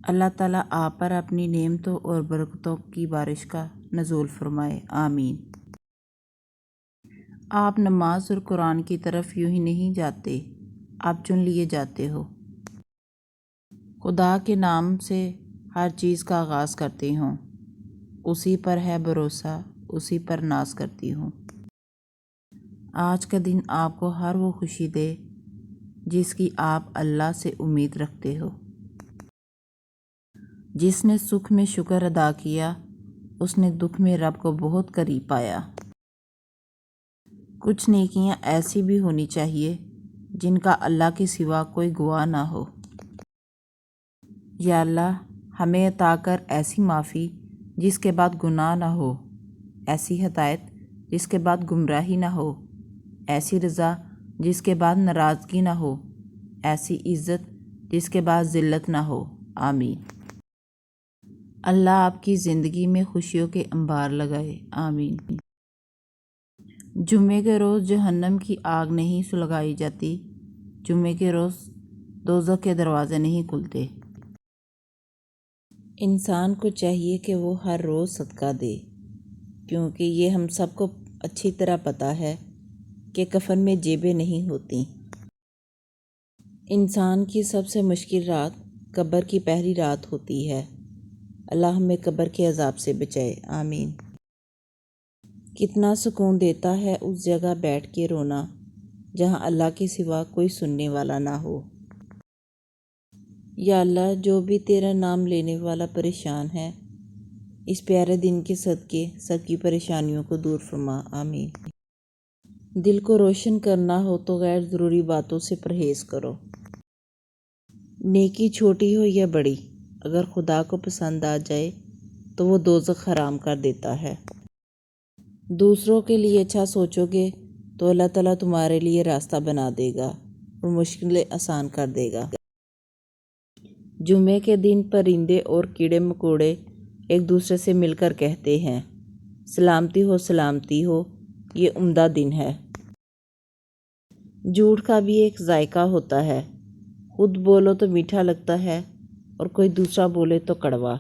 اللہ تعالیٰ آپ پر اپنی نعمتوں اور برکتوں کی بارش کا نزول فرمائے، آمین۔ آپ نماز اور قرآن کی طرف یوں ہی نہیں جاتے، آپ چن لیے جاتے ہو۔ خدا کے نام سے ہر چیز کا آغاز کرتی ہوں، اسی پر ہے بھروسہ، اسی پر ناز کرتی ہوں۔ آج کا دن آپ کو ہر وہ خوشی دے جس کی آپ اللہ سے امید رکھتے ہو۔ جس نے سکھ میں شکر ادا کیا، اس نے دکھ میں رب کو بہت قریب پایا۔ کچھ نیکیاں ایسی بھی ہونی چاہیے جن کا اللہ کے سوا کوئی گواہ نہ ہو۔ یا اللہ، ہمیں عطا کر ایسی معافی جس کے بعد گناہ نہ ہو، ایسی ہدایت جس کے بعد گمراہی نہ ہو، ایسی رضا جس کے بعد ناراضگی نہ ہو، ایسی عزت جس کے بعد ذلت نہ ہو، آمین۔ اللہ آپ کی زندگی میں خوشیوں کے انبار لگائے، آمین۔ جمعے کے روز جہنم کی آگ نہیں سلگائی جاتی، جمعے کے روز دوزخ کے دروازے نہیں کھلتے۔ انسان کو چاہیے کہ وہ ہر روز صدقہ دے، کیونکہ یہ ہم سب کو اچھی طرح پتہ ہے کہ کفن میں جیبیں نہیں ہوتیں۔ انسان کی سب سے مشکل رات قبر کی پہلی رات ہوتی ہے۔ اللہ ہمیں قبر کے عذاب سے بچائے، آمین۔ کتنا سکون دیتا ہے اس جگہ بیٹھ کے رونا جہاں اللہ کے سوا کوئی سننے والا نہ ہو۔ یا اللہ، جو بھی تیرا نام لینے والا پریشان ہے، اس پیارے دن کے صدقے سب کی پریشانیوں کو دور فرما، آمین۔ دل کو روشن کرنا ہو تو غیر ضروری باتوں سے پرہیز کرو۔ نیکی چھوٹی ہو یا بڑی، اگر خدا کو پسند آ جائے تو وہ دوزخ حرام کر دیتا ہے۔ دوسروں کے لیے اچھا سوچو گے تو اللہ تعالیٰ تمہارے لیے راستہ بنا دے گا اور مشکلیں آسان کر دے گا۔ جمعے کے دن پرندے اور کیڑے مکوڑے ایک دوسرے سے مل کر کہتے ہیں، سلامتی ہو سلامتی ہو، یہ عمدہ دن ہے۔ جھوٹ کا بھی ایک ذائقہ ہوتا ہے، خود بولو تو میٹھا لگتا ہے اور کوئی دوسرا بولے تو کڑوا۔